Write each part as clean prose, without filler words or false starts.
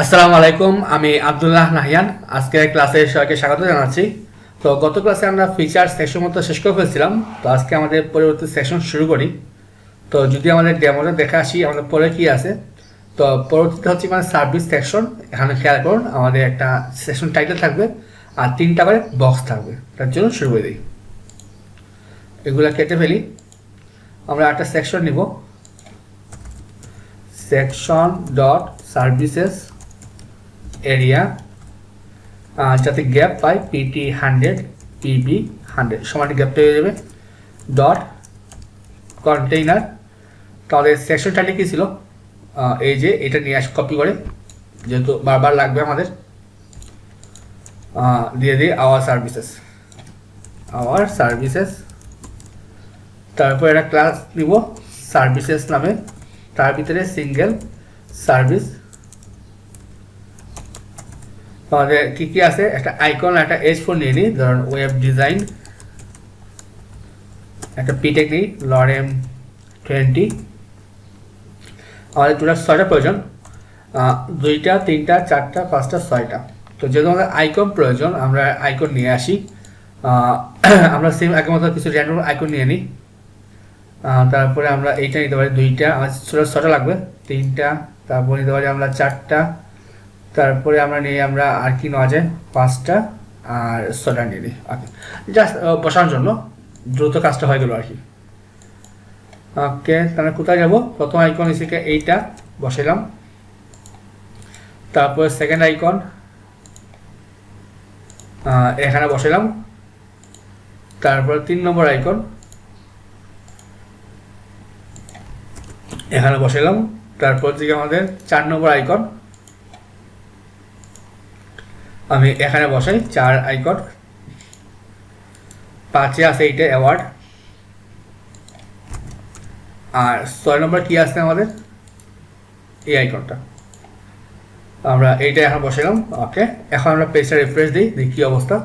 আসসালামু আলাইকুম, আমি আব্দুল্লাহ নাহিয়ান। আজকের ক্লাসে সবাইকে স্বাগত জানাচ্ছি। তো গত ক্লাসে আমরা ফিচার সেকশন মতো শেষ করে ফেলছিলাম। তো আজকে আমাদের পরবর্তী সেকশন শুরু করি। তো যদি আমাদের ডেমোটা দেখে আসি আমাদের পরে কি আছে। তো পরবর্তীতে হচ্ছে মানে সার্ভিস সেকশন। এখানে খেয়াল করুন আমাদের একটা সেকশন টাইটেল থাকবে আর 3টা করে বক্স থাকবে। তার জন্য শুরু করে দিই, এগুলো কেটে ফেলি। আমরা একটা সেকশন নিব, সেকশন ডট সার্ভিসেস এরিয়া, যাতে গ্যাপ পাই পিটি 100 পিবি 100 সমান গ্যাপ পেয়ে যাবে। ডট কন্টেইনার, তাহলে সেকশন টাইটেল কী ছিল, এই যে এটা নিয়ে আস কপি করে, যেহেতু বারবার লাগবে আমাদের, দিয়ে দিই আওয়ার সার্ভিসেস। তারপর একটা ক্লাস নিব সার্ভিসেস নামে, তার ভিতরে সিঙ্গেল সার্ভিস। আমাদের কী কী আছে, একটা আইকন, একটা H4 নিয়ে নিই, ধরুন ওয়েব ডিজাইন, একটা পিটেক নিই লরেম 20। আমাদের টোটাল 6টা প্রয়োজন, 2টা 3টা 4টা 5টা 6টা। তো যেহেতু আমাদের আইকন প্রয়োজন আমরা আইকন নিয়ে আসি। আমরা সেম আগের মতো কিছু র্যান্ডম আইকন নিয়ে নিই। তারপরে আমরা এইটা নিতে পারি 2টা, আমার টোটাল 6টা লাগবে, 3টা, তারপরে নিতে পারি আমরা 4টা, তারপরে আমরা নিই আমরা আর কি নেওয়া যায় 5টা আর 6টা নিয়ে নিই। ওকে, জাস্ট বসানোর জন্য দ্রুত কাজটা হয়ে গেল আর কি। ওকে, তাহলে কোথায় যাব, প্রথম আইকন হিসেবে এইটা বসাইলাম, তারপর সেকেন্ড আইকন এখানে বসাইলাম, তারপর 3 নম্বর আইকন এখানে বসাইলাম, তারপর দিকে আমাদের 4 নম্বর আইকন আমি এখানে বসাই 4 আইকন। 5-এ আছে এইটা অ্যাওয়ার্ড, আর 6 নম্বর কি আছে আমাদের এই আইকনটা, আমরা এইটা এখন বসালাম। ওকে, এখন আমরা পেজটা রিফ্রেশ দিই, দেখি কী অবস্থা।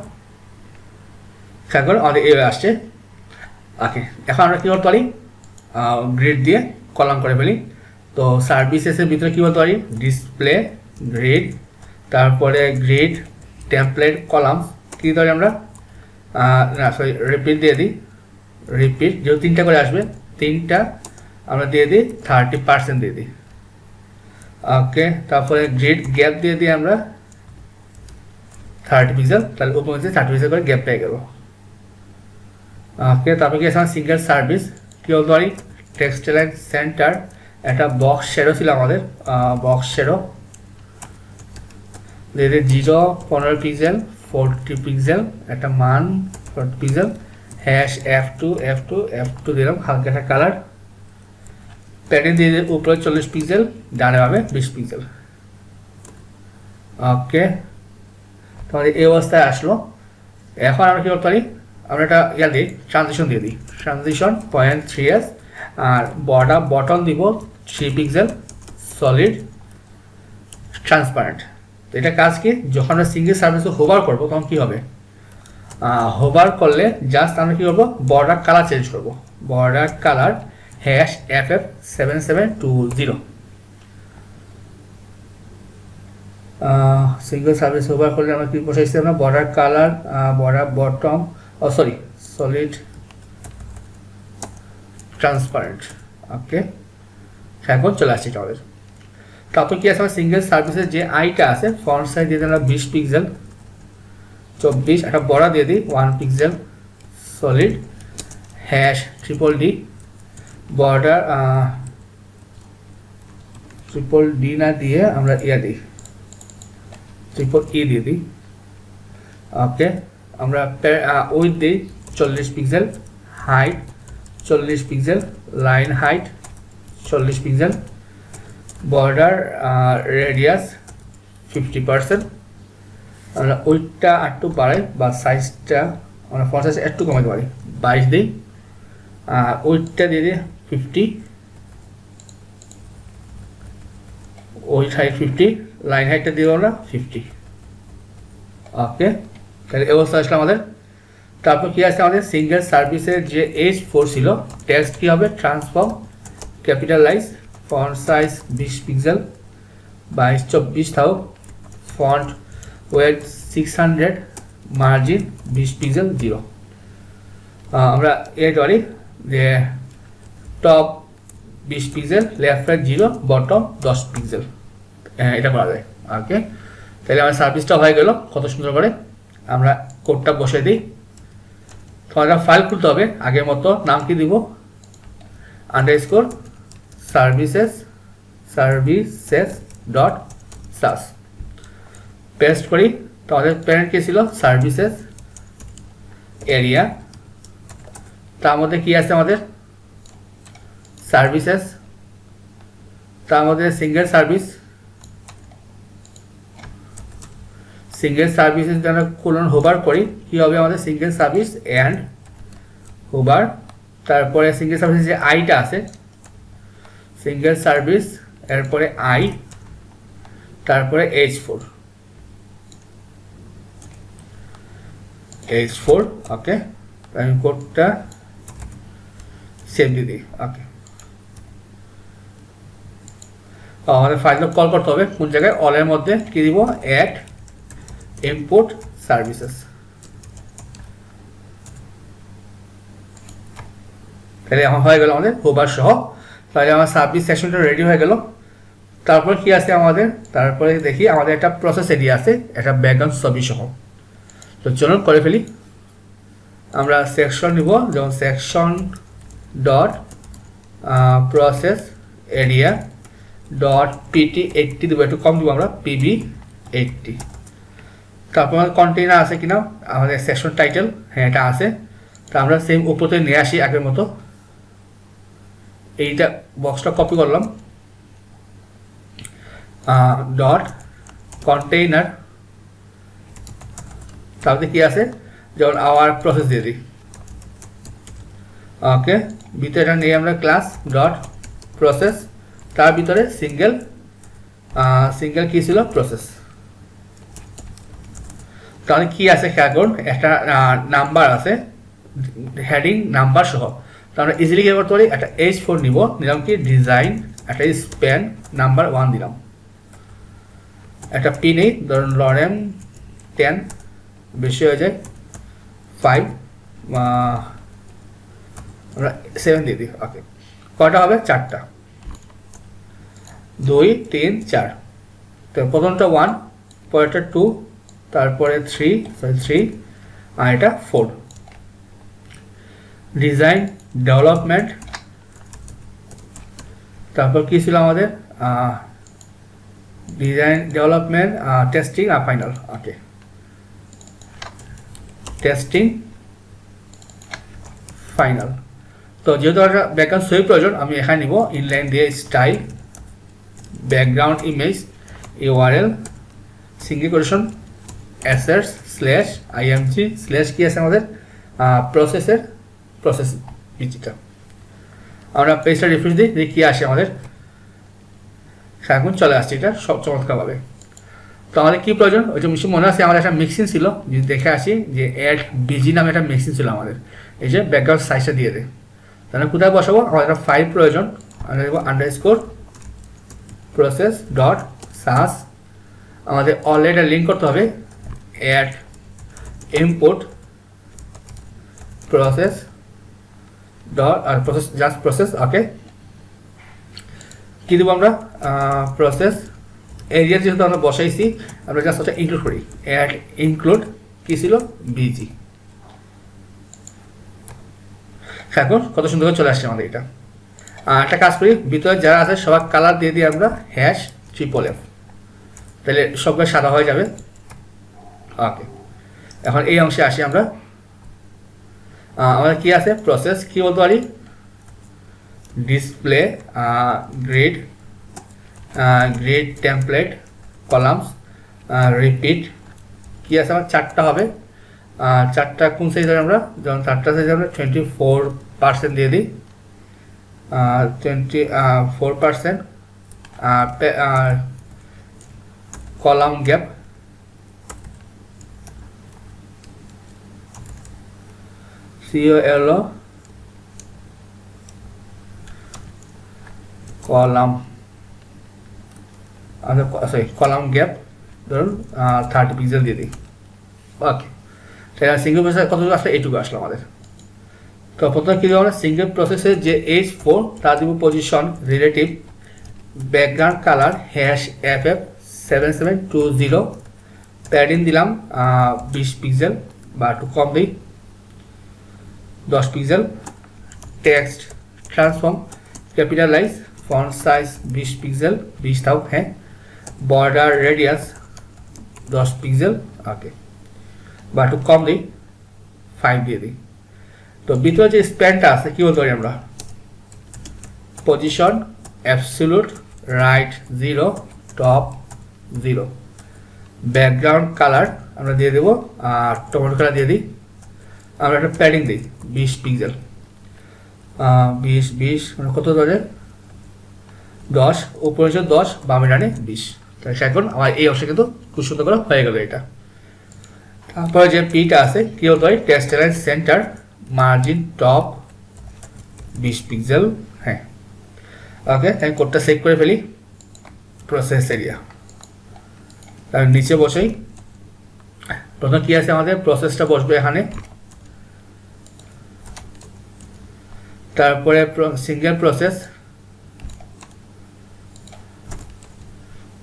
এখন আমাদের এই আসছে। ওকে, এখন আমরা কী করতে পারি, গ্রিড দিয়ে কলাম করে ফেলি। তো সার্ভিসেসের ভিতরে কী বলতে পারি, ডিসপ্লে গ্রিড, তারপরে গ্রিড টেমপ্লেট কলাম কী দিতে পারি আমরা, না সরি রিপিট দিয়ে দিই। রিপিট যেহেতু 3টা করে আসবে, 3টা আমরা দিয়ে দিই 30% দিয়ে দিই। ওকে, তারপরে গ্রিড গ্যাপ দিয়ে দিই আমরা 30 পিক্সেল, তাহলে উপর নিচে 30 পিক্সেল করে গ্যাপ পেয়ে গেল। ওকে, তারপরে কি আছে আমার সিঙ্গেল সার্ভিস, কী বলতে পারি, টেক্সটাইল সেন্টার, একটা বক্স শেডো ছিল আমাদের, বক্স শেডো দিয়ে দিই 0 15 পিক্সেল 40 পিক্সেল, একটা মান 40 পিক্সেল, হ্যাশ F2 দিলাম, হালকা একটা কালার, প্যাটার্ন দিয়ে দিই উপরে 40 পিক্সেল, ডানে হবে 20 পিক্সেল। ওকে, তাহলে এই অবস্থায় আসলো। এখন আমরা কী করতে পারি, আমরা একটা ইয়া দিই, ট্রানজিশন দিয়ে দিই, ট্রানজিশন 0.3s, আর বটন দিব 3 পিক্সেল, সলিড ট্রান্সপারেন্ট। তো এটা কাজ কি, যখন আমরা সিঙ্গেল সার্ভিসে হোভার করবো তখন কী হবে, হোভার করলে জাস্ট আমরা কী করবো, বর্ডার কালার চেঞ্জ করবো, border colour hash FF7720। Single service over করলে আমরা কি বসাইছি, আমরা border colour border bottom solid transparent. Okay, এখন চলে আসছি আমাদের। তারপর কি আছে, আমার সিঙ্গেল সার্ভিসের যে আইটা আছে ফন্ট সাইজ দিয়ে দিই আমরা 20 পিক্সেল 24, একটা বড় দিয়ে দিই 1 pixel, solid hash DDD, border DDD না দিয়ে আমরা ইয়া দিই E দিয়ে দিই। ওকে, আমরা উইথ দিই 40 pixel, height 40 pixel, line height 40 pixel, border radius 50%। আমরা উইথটা একটু বাড়াই বা সাইজটা আমরা ফন্ট সাইজ একটু কমাতে পারি, 22 দিই, উইথটা দিয়ে দিই 50, উইথ হাইট 50, লাইন হাইটটা দিব আমরা 50। ওকে, তাহলে এই অবস্থা আসলে আমাদের। তারপর কি আছে আমাদের সিঙ্গেল সার্ভিসের যে H4 ছিল, টেক্সট কি হবে, transform capitalise, font size 20 pixel, 22-24 থাও, ফন্ট ওয়েট 600, মার্জিন 20 পিক্সেল 0। আমরা এই করি যে top 20 pixel, left right 0, bottom 10 pixel, এটা করা যায়। ওকে, তাহলে আমার সার্ভিসটা হয়ে গেল কত সুন্দর করে। আমরা কোডটা বসিয়ে দিই। তোমাদের ফাইল খুলতে হবে আগের মতো, নাম কি দিব, আন্ডারস্কোর সার্ভিসেস ডট সাস, পেস্ট করি। তোমাদের প্যারেন্ট কি ছিল, সার্ভিসেস এরিয়া, তার মধ্যে কি আছে আমাদের সার্ভিসেস, তার মধ্যে সিঙ্গেল সার্ভিসেস যেন কোলন হোভার করি, কি হবে আমাদের সিঙ্গেল সার্ভিস অ্যান্ড হোভার, তারপরে সিঙ্গেল সার্ভিস যে আইটা আছে, সিঙ্গেল সার্ভিস এরপরে আই, তারপরে H4, ওকে। আমি কোডটা সেভ দিয়ে দিই। ওকে, আমাদের ফাইলটা কল করতে হবে কোন জায়গায়, অলের মধ্যে কি দিব, অ্যাড ইম্পোর্ট সার্ভিসেস। তাহলে এখন হয়ে গেল আমাদের হোভার সহ। তাহলে আমার সার্ভিস সেকশনটা রেডি হয়ে গেল। তারপর কি আছে আমাদের, তারপরে দেখি আমাদের একটা প্রসেস এরিয়া আছে, একটা ব্যাকগ্রাউন্ড ছবি সহ। তো চলুন করে ফেলি। আমরা সেকশন নিব, যেমন section dot process area dot PT80 দেবো, একটু কম দেবো আমরা, PB80। তারপর আমাদের কন্টেইনার আছে কিনা, আমাদের সেকশন টাইটেল, হ্যাঁ এটা আছে। তো আমরা সেম উপরে নিয়ে আসি আগের মতো, এইটা বক্সটা কপি করলাম, ডট কন্টেইনার, তারপরে কি আছে, যেমন আওয়ার প্রসেস দিয়ে দিই। ওকে, ভিতরে এটা নিয়ে আমরা ক্লাস ডট প্রসেস, তার ভিতরে সিঙ্গেল কি ছিল, প্রসেস। তাহলে কি আছে খেয়াল করুন, একটা নাম্বার আছে, হেডিং নাম্বার সহ। তো আমরা ইজিলি কি করতে পারি, একটা H4 নিলাম কি ডিজাইন, একটা স্প্যান নাম্বার 1 দিলাম, একটা পি নেই, ধরুন লরেম 10, বেশি হয়ে যায় 5, আমরা 7 দিয়ে দিই। ওকে, কয়টা হবে, 4টা, 2 3 4। তো প্রথমটা 1, পরেরটা 2, তারপরে 3 আর এটা 4। ডিজাইন ডেভেলপমেন্ট, তারপর কি ছিল আমাদের, ডিজাইন ডেভেলপমেন্ট, টেস্টিং আর ফাইনাল। ওকে, টেস্টিং ফাইনাল। তো যেহেতু একটা ব্যাকগ্রাউন্ড ছবি প্রয়োজন, আমি এখানে নিব ইনলাইন দিয়ে style background image URL single quotation assets slash IMG slash কি আছে আমাদের প্রসেস বিচিটা। আমরা পেজটা রিফ্রেশ দিই, দেখি কি আসে আমাদের। এখন চলে আসছে এটা সব চমৎকারভাবে। তো আমাদের কী প্রয়োজন, ওই যে মনে আছে আমাদের একটা মিক্সিং ছিল, যদি দেখে আসি যে অ্যাড বিজি নামে একটা মিক্সিং ছিল আমাদের, এই যে ব্যাকগ্রাউন্ড সাইজটা দিয়ে দেয়। তাহলে কোথায় বসাবো, আমাদের একটা ফাইল প্রয়োজন, আমরা দেবো আন্ডারস্কোর প্রসেস ডট সাস, আমাদের অলরেডি লিঙ্ক করতে হবে অ্যাড ইম্পোর্ট প্রসেস ডট আর প্রসেস জাস্ট প্রসেস। ওকে, কী দেবো আমরা, প্রসেস এরিয়া যেহেতু আমরা বসাইছি, আমরা জাস্ট ওটা ইনক্লুড করি, অ্যাড ইনক্লুড কি ছিল, BG। এখন কত সুন্দর করে চলে আসছে আমাদের এটা। একটা কাজ করি, ভিতরে যারা আছে সবার কালার দিয়ে দিই আমরা #FFF, তাহলে সবগুলো সাদা হয়ে যাবে। ওকে, এখন এই অংশে আসি আমরা। আমাদের কি আছে, প্রসেস কি বলতে পারি, display grid template columns repeat, কি আছে আমার 4টা হবে। 4টা কোন সাইজ হবে, আমরা যেমন 4টা সাইজ আমরা 24% দিয়ে দিই, 24% কলাম গ্যাপ, COLO কলাম। আমাদের সরি কলাম গ্যাপ ধরুন 30 পিক্সেল দিয়ে দিই। ওকে, তাহলে সিঙ্গেল প্রসেসে কতটুকু আসলে এইটুকু আসলো আমাদের। তো প্রথমে কী দেবো আমরা, সিঙ্গেল প্রসেসের যে H4 তার দিব position relative background colour #FF7720, padding দিলাম 20 পিক্সেল বা একটু কম দিই 10 pixel. Text transform capitalise font size 20 pixel 20 তাও হ্যাঁ। বর্ডার রেডিয়াস 10 পিক্সেল ওকে, বা একটু কম দিই 5 দিয়ে দিই। তো ভিতরে যে স্প্যানটা আছে কী বলতে পারি আমরা, position absolute right 0 top 0, background colour আমরা দিয়ে দেবো টমেটো কালার দিয়ে দিই। আমরা একটা প্যাডিং দিই 20 পিক্সেল 20 মানে কত ধরে 10, উপরে হচ্ছে 10, বামে ডানে 20। তাহলে এখন আমার এই অংশে কিন্তু খুব সুন্দর করে হয়ে গেল এটা। তারপরে যে পিটা আছে কী হতে হয়, text line centre margin top 20 pixel হ্যাঁ। ওকে, আমি কোডটা সেভ করে ফেলি। প্রসেস এরিয়া তার নিচে বসেই প্রথম কী আছে আমাদের, প্রসেসটা বসবে এখানে। তারপরে সিঙ্গেল প্রসেস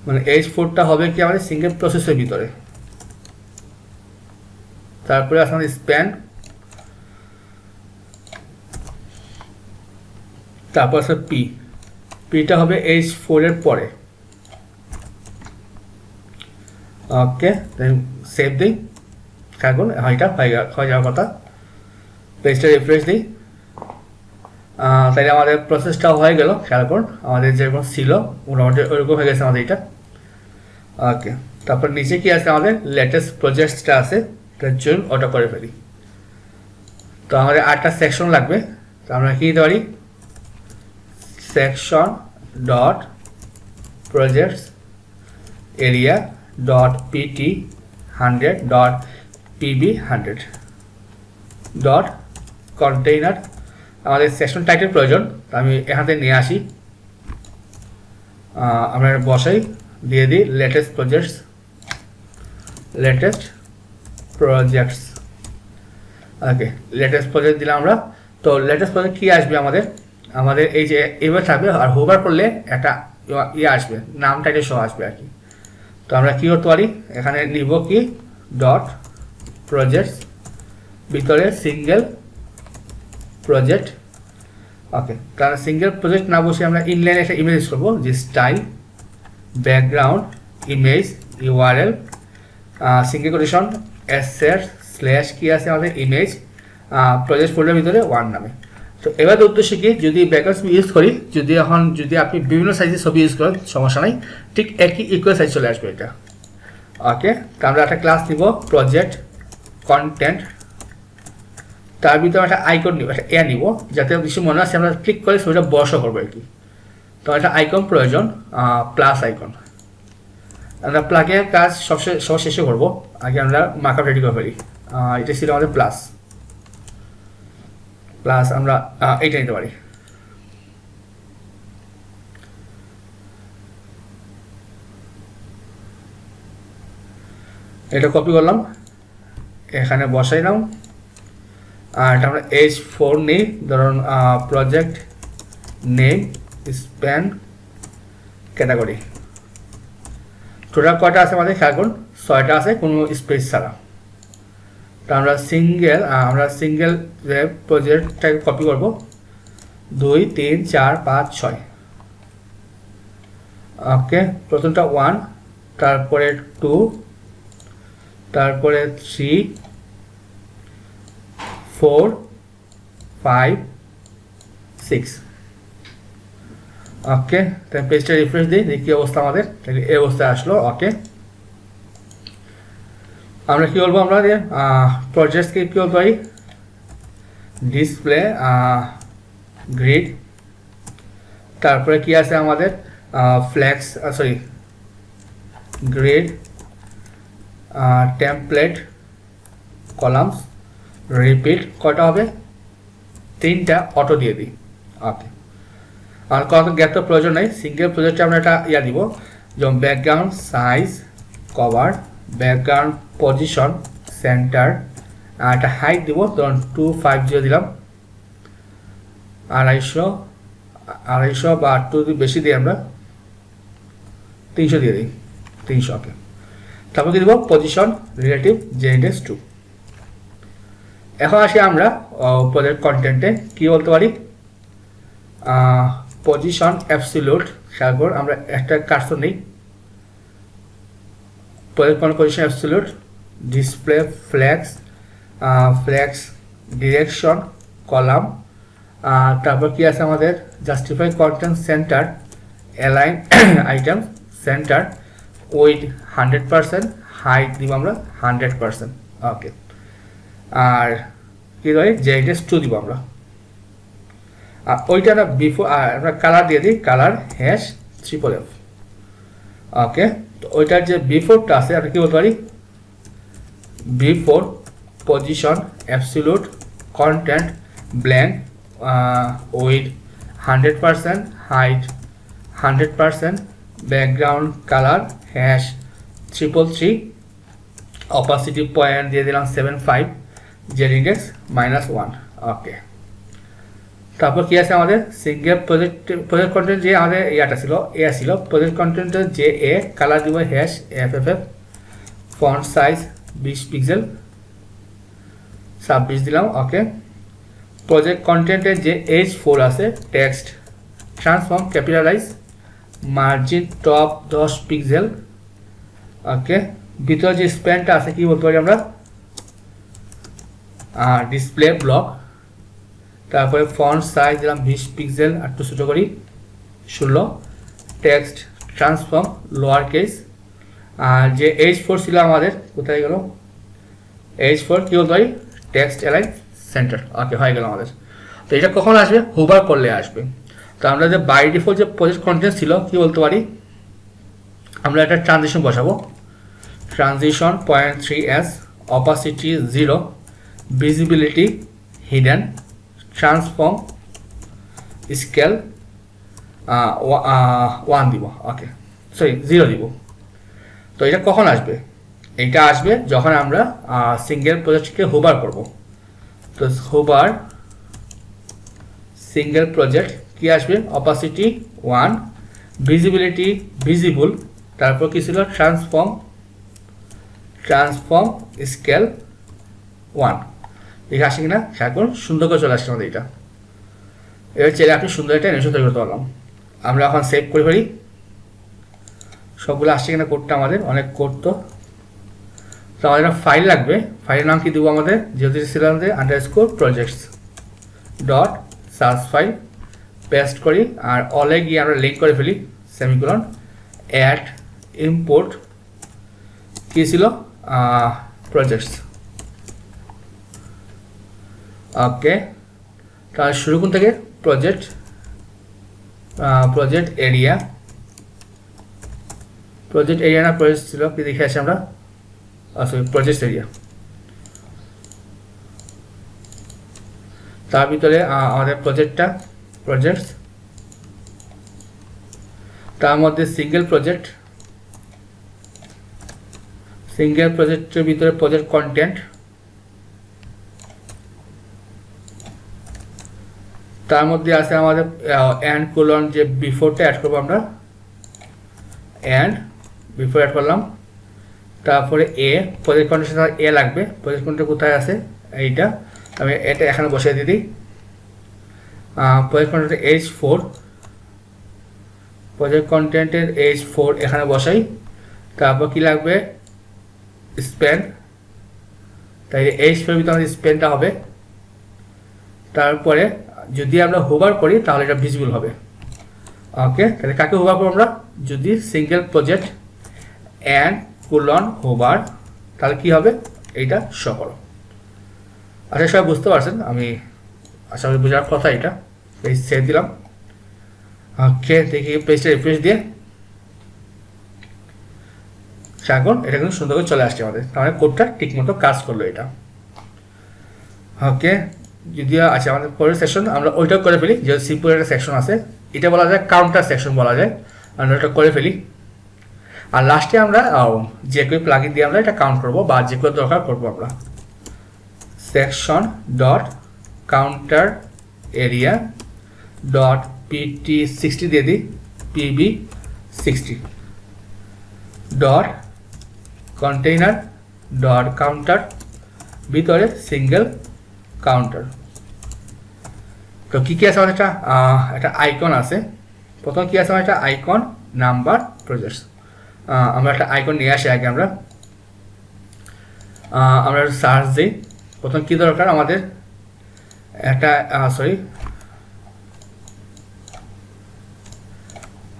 মানে H4টা হবে কি আমাদের সিঙ্গেল প্রসেসের ভিতরে। তারপরে আছে আমাদের স্প্যান, তারপর আছে পিটা হবে H4 এর পরে। ওকে, সেভ দিই। এখন এটা হয়ে যাওয়ার কথা। পেজটা রিফ্রেশ দিই, তাইলে আমাদের প্রসেসটাও হয়ে গেল। খেয়াল করুন আমাদের যেরকম ছিল মোটামুটি ওইরকম হয়ে গেছে আমাদের এটা। ওকে, তারপর নিচে কি আছে আমাদের লেটেস্ট প্রজেক্টসটা আছে, চলুন ওটা করে ফেলি। তো আমাদের 8টা সেকশন লাগবে। তো আমরা কি দিতে পারি, section dot projects area dot PT 100 dot PB 100 dot container. আমাদের সেকশন টাইটেল প্রয়োজন, আমি এখান থেকে নিয়ে আসি। আমরা বসাই দিয়ে দিই লেটেস্ট প্রজেক্টস ওকে, লেটেস্ট প্রজেক্ট দিলাম আমরা। তো লেটেস্ট প্রজেক্ট কী আসবে আমাদের এই যে এবার থাকবে, আর হোভার করলে একটা ইয়ে আসবে, নাম টাইটেল সহ আসবে আর কি। তো আমরা কী করতে পারি, এখানে নিব কি ডট প্রজেক্টস ভিতরে সিঙ্গেল প্রজেক্ট। ওকে, কারণ সিঙ্গেল প্রজেক্ট না বসে আমরা ইনলাইনে একটা ইমেজ করবো, যে style background image URL single quotation asset slash কি আছে আমাদের ইমেজ প্রজেক্ট ফোল্ডারের ভিতরে 1 নামে। তো এবার উদ্দেশ্য কি, যদি ব্যাকগ্রাউন্ড ইউজ করি, যদি আপনি বিভিন্ন সাইজের ছবি ইউজ করেন সমস্যা নাই, ঠিক একই ইকুয়াল সাইজ চলে আসবে এটা। ওকে, তো আমরা একটা ক্লাস নিব প্রজেক্ট কন্টেন্ট, তার ভিতরে একটা আইকন নিব, একটা এ নিব, যাতে কিছু মনে আছে আমরা ক্লিক করে ছবিটা বড় করবো আর কি। তো একটা আইকন প্রয়োজন, প্লাস আইকন। আমরা প্লাগের কাজ সব শেষে করবো, আগে আমরা মার্কআপ রেডি করে ফেলি। এটা ছিল আমাদের প্লাস আমরা এইটা নিতে পারি। এটা কপি করলাম, এখানে বসাইলাম। আর এটা আমরা H4 নিই, ধরুন project name span category. Total কয়টা আছে আমাদের খেয়াল করুন, 6টা আছে কোনো স্পেস ছাড়া। তো আমরা সিঙ্গেল প্রজেক্টটাকে কপি করব, 2 3 4 5 6। ওকে, প্রথমটা 1, তারপরে 2, তারপরে 3 4 5 6। ওকে, তাই পেজটা রিফ্রেশ দিই, দেখি অবস্থা আমাদের, তাহলে এই অবস্থায় আসলো। ওকে, আমরা কী বলবো, আমরা প্রজেক্টকে কী বলতে পারি, ডিসপ্লে গ্রিড। তারপরে কি আছে আমাদের flax grid template columns repeat. কয়টা হবে, 3টা অটো দিয়ে দিই। ওকে, আর কত গ্যাপ তো প্রয়োজন নেই, সিঙ্গেল প্রজেক্টে আমরা একটা দিব যেমন background size, cover, background position, centre, আর একটা হাইট দিব, ধরুন 250 দিলাম, 250 বা 8 যদি বেশি দিই আমরা 300 দিয়ে দিই, 300। ওকে, তারপর কি দিব পজিশন রিলেটিভ জে ইন্ডেক্স 2। এখন আসি আমরা প্রজেক্ট কন্টেন্টে কি বলতে পারি, পজিশন অ্যাবসলিউট, তারপর আমরা একটা কার্সর নেই, position absolute, display flax, flax direction column, তারপর কি আছে আমাদের justify content centre, align item centre, with 100%, height দিব আমরা 100%। ওকে, আর কি রয়ে জে ইন্ডেক্স 2 দিব আমরা। আর ওইটা না বিফোর আমরা কালার দিয়ে দিই, কালার হ্যাশ FFF। ওকে, তো ওইটার যে বিফোরটা আছে আমরা কি বলতে পারি, before position absolute content blank with 100%, height 100%, background colour hash 333, opacity point দিয়ে দিলাম 75, জেড ইন্ডেক্স -1। ওকে, তারপর কি আছে আমাদের সিঙ্গেল প্রজেক্ট কন্টেন্ট, যে আমাদের ইয়াটা ছিল ছিল প্রজেক্ট কন্টেন্টের যে কালার দিব hash FFF, font size 20 pixel 26 দিলাম। ওকে, প্রজেক্ট কন্টেন্টের যে H4 আছে text transform capitalise, margin top 10 pixel. Okay, ভিতরে যে স্প্যানটা আছে কি বলতে পারি আমরা, ডিসপ্লে ব্লক, তারপরে ফন্ট সাইজ দিলাম 20 পিক্সেল, আর একটু ছোটো করি 16, টেক্সট ট্রান্সফর্ম লোয়ার কেস। আর যে H4 ছিল আমাদের, কোথায় গেল H4, কি বলতে পারি টেক্সট অ্যালাইন সেন্টার। ওকে, হয়ে গেল আমাদের। তো এটা কখন আসবে, হোভার করলে আসবে। তো আমরা যে বাই ডিফল্ট যে প্রজেক্ট কন্টেন্ট ছিল কি বলতে পারি, আমরা একটা ট্রানজিশন বসাবো, transition 0.3s, opacity 0, visibility hidden, transform scale 1 দিব। ওকে, সরি 0 দিব। তো এটা কখন আসবে, এটা আসবে যখন আমরা সিঙ্গেল প্রজেক্টকে হোভার করব। তো হোভার সিঙ্গেল প্রজেক্ট কি আসবে, অপাসিটি 1, ভিজিবিলিটি ভিজিবল, তারপর কি ছিল ট্রান্সফর্ম স্কেল 1। দেখে আসে কিনা, এখন সুন্দর করে চলে আসছে আমাদের এটা। এবার চেয়ে আপনি সুন্দর একটা অ্যানিমেশন তৈরি করতে পারলাম। আমরা এখন সেভ করে ফেলি, সবগুলো আসছে কিনা কোডটা, আমাদের অনেক কোড। তো আমাদের একটা ফাইল লাগবে, ফাইলের নাম কি দেবো আমাদের, যেহেতু ছিলাম যে _projects dot search file, paste করি, আর অলে গিয়ে আমরা লিঙ্ক করে ফেলি, সেমিকোলন, অ্যাড ইম্পোর্ট কি ছিল প্রজেক্টস। ওকে, তাহলে শুরু কোন থেকে, প্রজেক্ট এরিয়া না প্রজেক্ট ছিল, কি দেখে আসি আমরা, সরি প্রজেক্ট এরিয়া। তার ভিতরে আমাদের প্রজেক্টস, তার মধ্যে সিঙ্গেল প্রজেক্টের ভিতরে প্রজেক্ট কন্টেন্ট, তার মধ্যে আছে আমাদের অ্যান্ড কোলন, যে বিফোরটা অ্যাড করবো আমরা, বিফোর অ্যাড করলাম। তারপরে প্রজেক্ট কন্টেন্ট লাগবে, প্রজেক্ট কন্টেন্ট কোথায় আছে, এইটা আমি এটা এখানে বসিয়ে দিয়ে দিই। প্রজেক্ট কন্টেন্টের H4 এখানে বসাই। তারপর কি লাগবে, স্প্যান, তাই H4 ভিতরে আমাদের স্প্যানটা হবে। তারপরে যদি আমরা হোভার করি তাহলে এটা ভিজিবল হবে। ওকে, তাহলে কাকে হোভার করবো আমরা, যদি সিঙ্গেল প্রজেক্ট হোভার, তাহলে কি হবে, এইটা শো করো। আচ্ছা, সবাই বুঝতে পারছেন, আমি আশা করি বোঝার কথা। এটা পেজ সেভ দিলাম। ওকে, দেখি পেজটা রিফ্রেশ দিয়ে, এখন এটা কিন্তু সুন্দর করে চলে আসছে আমাদের, তাহলে কোডটা ঠিকমতো কাজ করলো এটা। ওকে, যদি আছে আমাদের পরের সেকশন, আমরা ওইটাও করে ফেলি, যে সিম্পল একটা সেকশন আছে, এটা বলা যায় কাউন্টার সেকশন বলা যায়, আমরা ওটা করে ফেলি। আর লাস্টে আমরা jQuery প্লাগইন দিয়ে আমরা এটা কাউন্ট করব বা jQuery দরকার করব আমরা section dot counter area dot pt60 দিয়ে দিই pb60 dot container dot counter ভিতরে সিঙ্গেল কাউন্টার। তো কী কী আছে আমাদের একটা আইকন আছে। প্রথম কী আছে আমার একটা আইকন নাম্বার প্রজেক্টস। আমরা একটা আইকন নিয়ে আসি আগে আমরা সার্চ দিই। প্রথম কী দরকার আমাদের একটা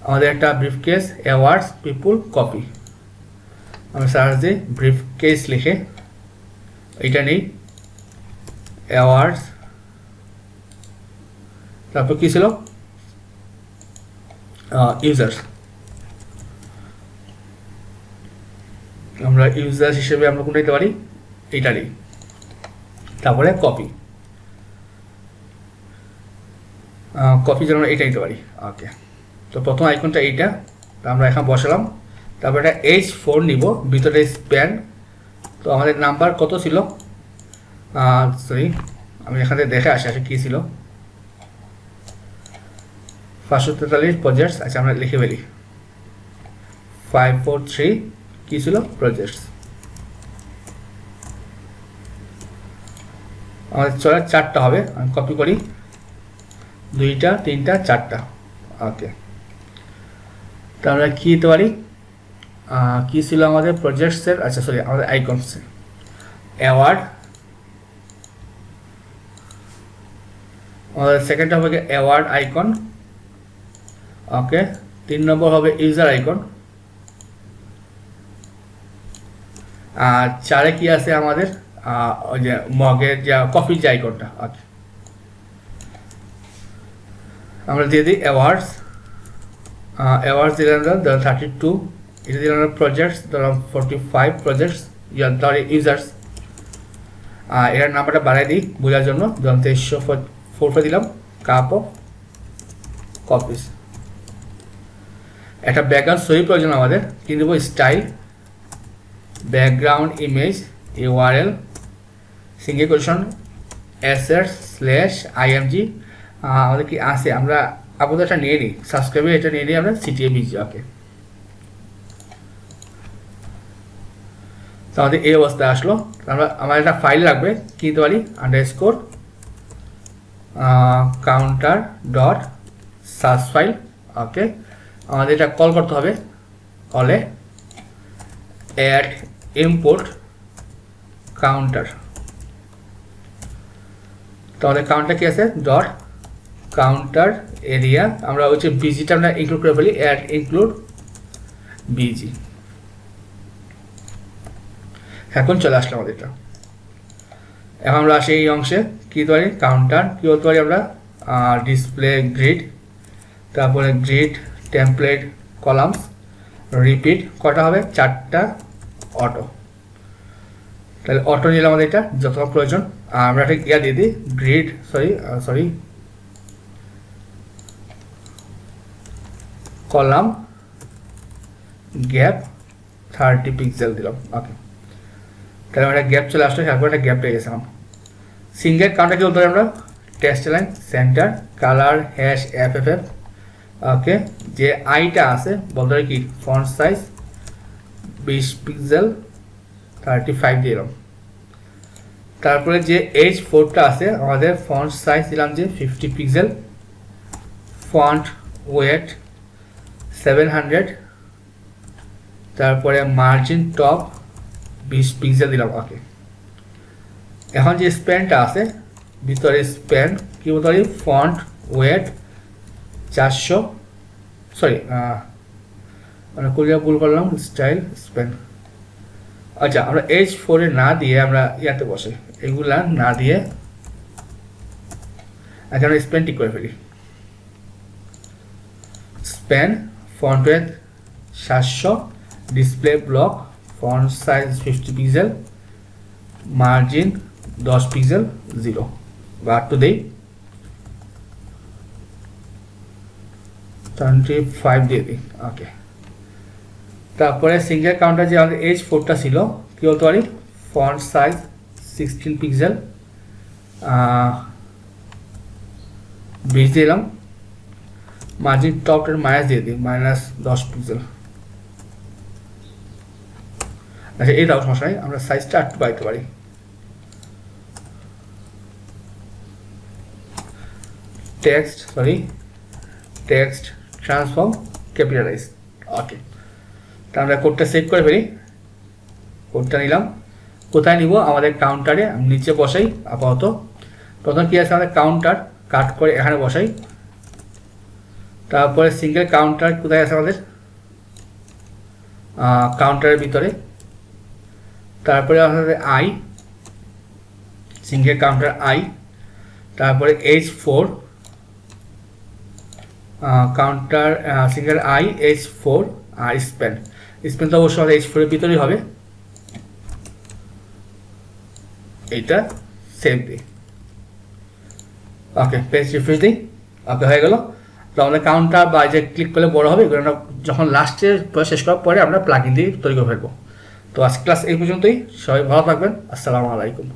আমাদের একটা ব্রিফকেস অ্যাওয়ার্ডস পিপুল কপি। আমরা সার্চ দিই ব্রিফকেস লিখে, এইটা নেই অ্যাওয়ার্ডস, তারপর কী ছিল ইউজার্স। আমরা ইউজার্স হিসেবে আমরা কোনটা নিতে পারি, এইটা নিই। তারপরে কপি জন্য আমরা এইটা নিতে পারি। ওকে, তো প্রথম আইকনটা এইটা, আমরা এখন বসালাম। তারপরে একটা H4 নিব, ভিতরে স্প্যান। তো আমাদের নাম্বার কত ছিল, সরি আমি এখানে দেখে আসি কী ছিল, 543 প্রজেক্টস। আচ্ছা আমরা লিখে ফেলি 543 কী ছিল প্রজেক্টস। আমাদের চলে 4টা হবে, আমি কপি করি 2টা 3টা 4টা। ওকে, তো আমরা কী দিতে পারি, কী ছিল আমাদের প্রজেক্টসের, আচ্ছা সরি আমাদের আইকনস অ্যাওয়ার্ড। আমাদের সেকেন্ডটা হবে অ্যাওয়ার্ড আইকন। ওকে, 3 নম্বর হবে ইউজার আইকন। আর 4-এ কি আছে আমাদের ওই যে মগের যে কফির যে আইকনটা। ওকে, আমরা দিয়ে দিই অ্যাওয়ার্ডস দিলাম 32, এটা দিলাম প্রজেক্টস ধরুন 45 প্রজেক্টস, ইউজার্স। এটার নাম্বারটা বাড়াই দিই বোঝার জন্য, ধরুন 2304 দিলাম। Cup of copies. একটা ব্যাকগ্রাউন্ড সহি প্রয়োজন আমাদের, কি দেবো style background image URL single quotation assets/img। আমাদের কি আছে, আমরা আপাতত এটা নিয়ে নিই, সাবস্ক্রাইবে এটা নিয়ে নিই আমরা CTABG। ওকে, তো আমাদের এই অবস্থায় আসলো। আমার একটা ফাইল লাগবে, কি দিতে পারি underscore counter dot search file. Okay, আমাদের এটা কল করতে হবে কলে অ্যাড ইম্পোর্ট কাউন্টার। তো আমাদের কাউন্টার কি আছে ডট কাউন্টার এরিয়া, আমরা হচ্ছে বিজিটা আমরা ইনক্লুড করে ফেলি, অ্যাড ইনক্লুড বিজি। এখন চলে আসলাম আমাদের এটা। এখন আমরা আসি এই অংশে, কী দিতে পারি কাউন্টার, কী বলতে পারি আমরা ডিসপ্লে গ্রিড, তারপরে গ্রিড টেমপ্লেট কলামস রিপিট। কটা হবে 4টা অটো। তাহলে অটো নিলাম আমাদের এটা যত প্রয়োজন। আমরা একটা ইয়া দিয়ে দিই grid sorry column gap 30 pixel দিলাম। ওকে, তাহলে আমরা গ্যাপ চলে আসলো, তারপর একটা গ্যাপ পেয়ে গেছিলাম। সিঙ্গেল কাউন্টার কি বলতে পারি আমরা text line centre colour #FFF। ওকে, যে আইটা আছে বলতে পারি কি ফন্ট সাইজ 20 পিক্সেল 35 দিলাম। তারপরে যে H4টা আছে আমাদের ফন্ট সাইজ দিলাম যে 50 পিক্সেল, ফন্ট ওয়েট 700, তারপরে মার্জিন টপ 20 পিক্সেল দিলাম। ওকে, এখন যে স্প্যানটা আছে ভিতরে স্প্যান কি বলতে পারি ফন্ট ওয়েট 400, সরি আমরা কোরিয়া ভুল করলাম স্টাইল স্প্যান। আচ্ছা, আমরা H4 না দিয়ে আমরা ইয়াতে বসে এগুলা না দিয়ে আচ্ছা আমরা স্প্যান ঠিক করে ফেলি। Span font wait 700, display block font size 50 pixel, margin 10 pixel 0 বা টু দেই 25 দিয়ে দিই। ওকে, তারপরে সিঙ্গেল কাউন্টার যে আমাদের H4টা ছিল কি বলতে পারি, ফন্ট সাইজ 16 পিক্সেল, 20 দিলাম, মার্জিন টপের মাইনাস দিয়ে দিই, -10 পিক্সেল। আচ্ছা এটাও সমস্যা নেই, আমরা সাইজটা একটু বাড়াতে পারি। Text transform capitalise. ওকে, তা আমরা কোডটা সেভ করে ফেলি। কোডটা নিলাম, কোথায় নিব, আমাদের কাউন্টারে নিচে বসাই আপাতত। প্রথম কি আছে আমাদের কাউন্টার, কাট করে এখানে বসাই। তারপরে সিঙ্গেল কাউন্টার কোথায় আছে আমাদের, কাউন্টারের ভিতরে। তারপরে আমাদের আই, সিঙ্গেল কাউন্টার আই। তারপরে H4 counter single I H4 আর স্পেন তো অবশ্যই আমাদের H4 এর ভিতরেই হবে। এইটা সেভ দিই। ওকে, পেজ রিফ্রেশ দিই। ওকে, হয়ে গেল। তো আমাদের কাউন্টার বা যে ক্লিক করলে বড় হবে, এগুলো আমরা যখন লাস্টে শেষ করার পরে আমরা প্লাগইন দিয়ে তৈরি করে ফেলবো। তো আজকে ক্লাস এই পর্যন্তই, সবাই ভালো থাকবেন, আসসালামু আলাইকুম।